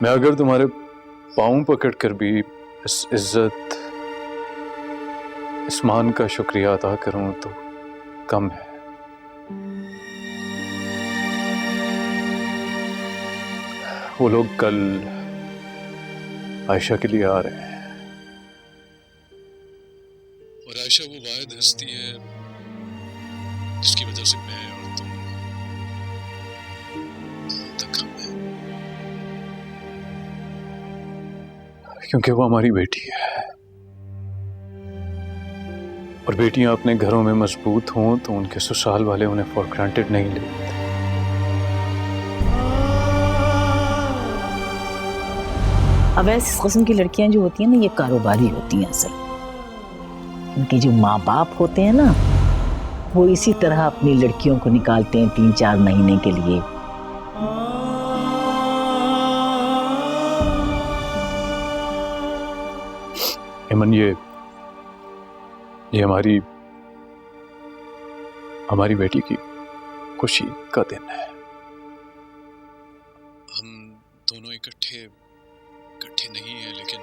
मैं अगर तुम्हारे पाँव पकड़कर भी इस इज्जत, इस मान का शुक्रिया अदा करूं तो कम है। वो लोग कल आयशा के लिए आ रहे हैं और आयशा वो वाहिद हस्ती है जिसकी वजह से मैं और तुम तक हम हैं, क्योंकि वो हमारी बेटी है और बेटियां अपने घरों में मजबूत हों तो उनके ससुराल वाले उन्हें फॉर ग्रांटेड नहीं लेते। अब ऐसी किस्म की लड़कियां जो होती हैं ना, ये कारोबारी होती हैं असल। उनके जो माँ बाप होते हैं ना, वो इसी तरह अपनी लड़कियों को निकालते हैं 3-4 महीने के लिए। इमन, ये हमारी बेटी की खुशी का दिन है। हम दोनों इकट्ठे नहीं हैं, लेकिन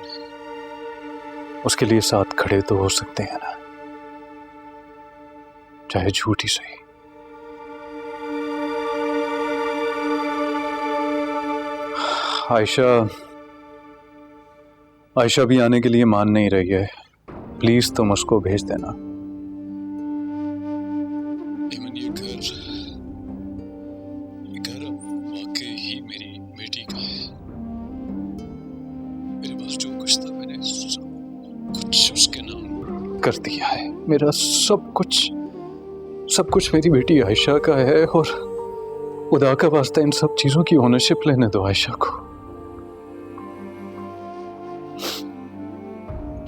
उसके लिए साथ खड़े तो हो सकते हैं ना, चाहे झूठ ही सही। आयशा भी आने के लिए मान नहीं रही है। प्लीज तुम उसको भेज देना। ये घर वाकई ही मेरी बेटी का है। मेरे पास जो कुछ था मैंने सब कुछ उसके नाम कर दिया है। मेरा सब कुछ मेरी बेटी आयशा का है और खुदा का वास्ता इन सब चीजों की ओनरशिप लेने दो आयशा को।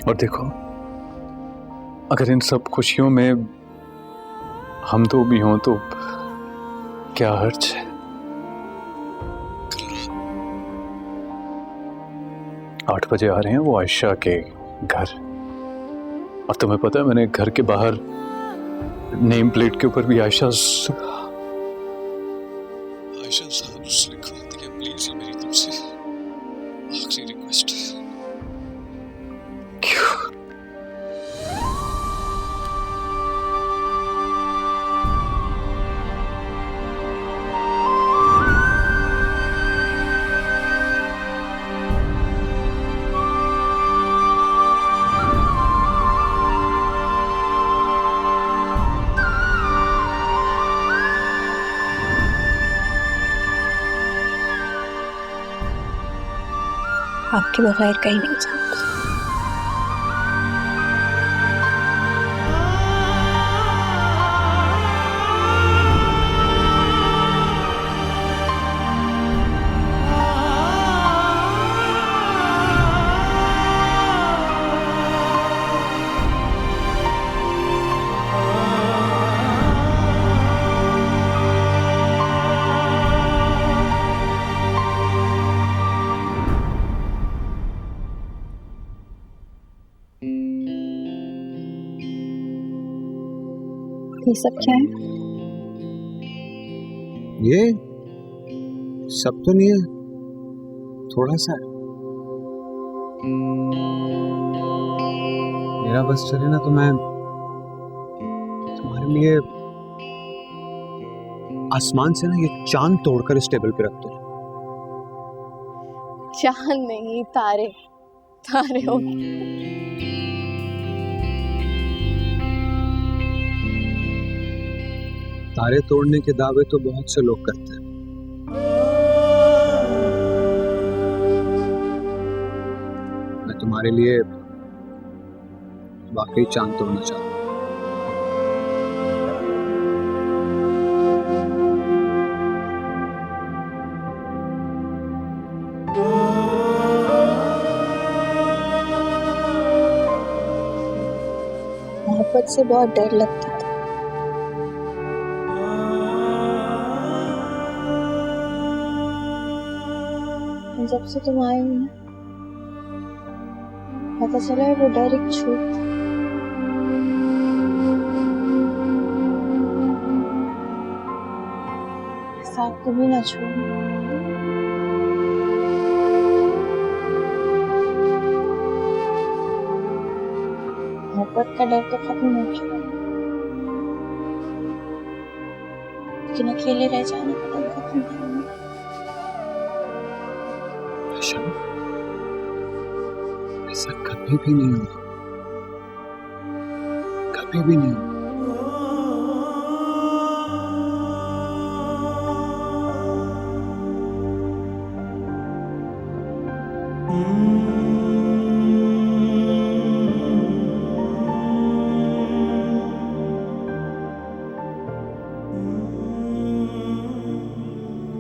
और देखो, अगर इन सब खुशियों में हम दो भी हों तो क्या हर्ज है। 8 बजे आ रहे हैं वो आयशा के घर, और तुम्हें पता है मैंने घर के बाहर नेम प्लेट के ऊपर भी आयशा लिखवा दिया। प्लीज, ये मेरी तुमसे आखिरी रिक्वेस्ट है। आपके बगैर कहीं नहीं जाऊंगी। ये सब क्या है? ये सब तो नहीं है, थोड़ा सा है। मेरा बस चले ना तो मैं तुम्हारे लिए आसमान से ना ये चांद तोड़कर इस टेबल पे रख दो। चांद नहीं, तारे तारे हो। तारे तोड़ने के दावे तो बहुत से लोग करते हैं, मैं तुम्हारे लिए वाकई चांद तोड़ना चाहता हूँ। मोहब्बत से बहुत डर लगता था, जब से तुम आई हो ना पता चला है वो डर एक झूठ था। साथ कभी ना छोड़ना। मोहब्बत का डर तो खत्म हो चुका है, लेकिन अकेले रह जाने का डर खत्म नहीं हुआ। आयशा, ऐसा कभी भी नहीं हुआ, कभी भी नहीं हुआ।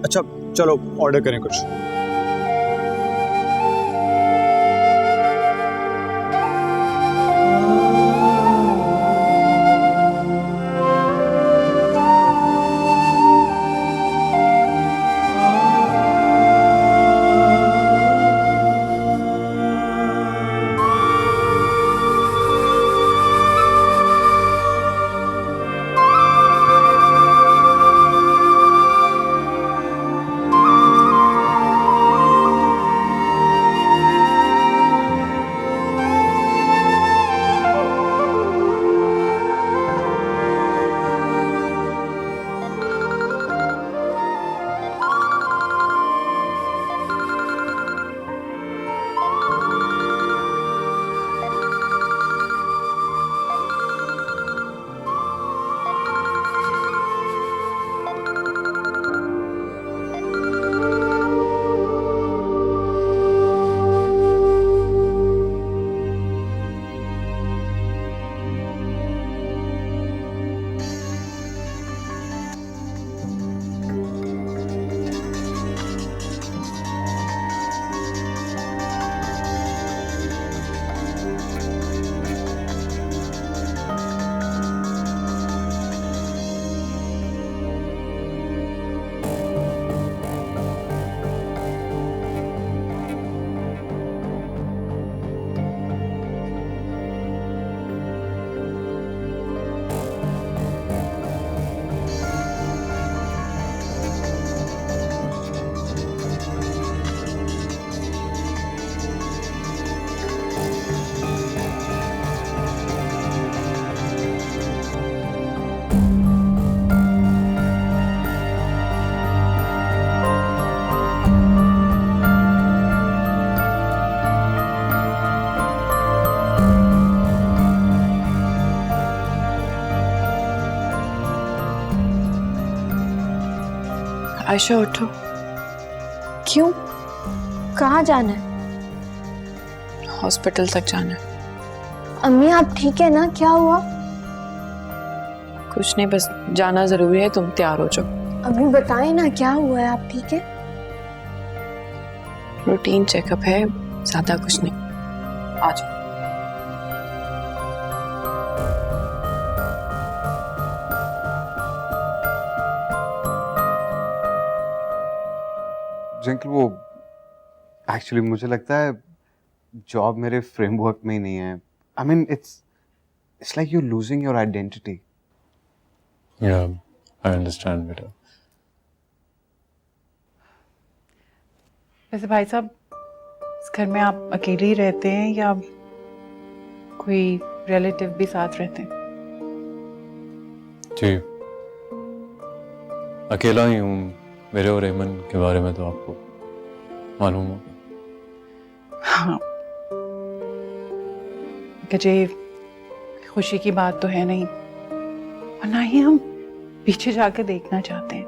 अच्छा चलो ऑर्डर करें कुछ। आयशा उठो। क्यों? कहाँ जाना है? हॉस्पिटल तक जाना है। अम्मी आप ठीक है ना? क्या हुआ? कुछ नहीं, बस जाना जरूरी है, तुम तैयार हो जाओ। अम्मी बताएं ना क्या हुआ है, आप ठीक है? रूटीन चेकअप है, ज्यादा कुछ नहीं। आ जाओ। जिंकल वो एक्चुअली मुझे लगता है जॉब मेरे फ्रेमवर्क में ही नहीं है। I mean it's like you losing your identity. या आई अंडरस्टैंड बेटा। वैसे भाई साहब, इस घर में आप अकेले ही रहते हैं या कोई रिलेटिव भी साथ रहते हैं? जी अकेला ही हूँ। मेरे और एमन के बारे में तो आपको मालूम होगा। हाँ, कि खुशी की बात तो है नहीं, और ना ही हम पीछे जाकर देखना चाहते हैं।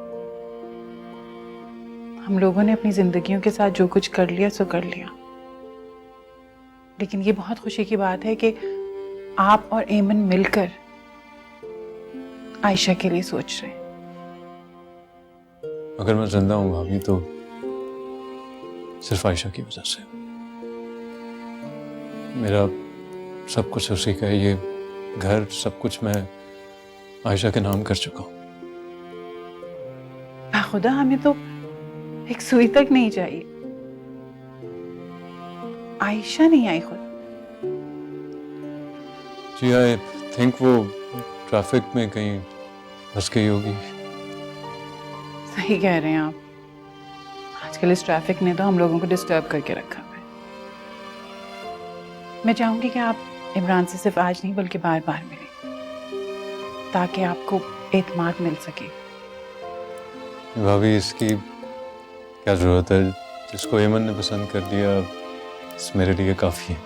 हम लोगों ने अपनी जिंदगियों के साथ जो कुछ कर लिया सो कर लिया, लेकिन ये बहुत खुशी की बात है कि आप और एमन मिलकर आयशा के लिए सोच रहे हैं। अगर मैं जिंदा हूँ भाभी तो सिर्फ आयशा की वजह से। मेरा सब कुछ उसी का है, ये घर सब कुछ मैं आयशा के नाम कर चुका हूँ। खुदा, हमें तो एक सुई तक नहीं चाहिए। आयशा नहीं आई खुद। जी आई थिंक वो ट्रैफिक में कहीं फंस गई होगी। सही कह रहे हैं आप, आजकल इस ट्रैफिक ने तो हम लोगों को डिस्टर्ब करके रखा है। मैं चाहूंगी कि आप इमरान से सिर्फ आज नहीं बल्कि बार बार मिले, ताकि आपको एतमाद मिल सके। भाभी इसकी क्या जरूरत है? जिसको एमन ने पसंद कर दिया इस मेरे लिए काफी है।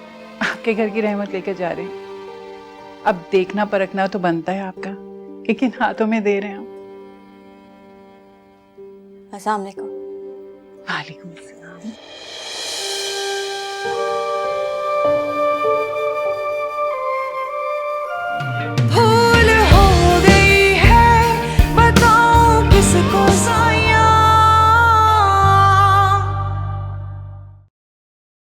आपके घर की रहमत लेकर जा रहे हैं, अब देखना परखना तो बनता है आपका कि किन हाथों में दे रहे हैं हम। अस्सलाम वालेकुम। वालेकुम अस्सलाम।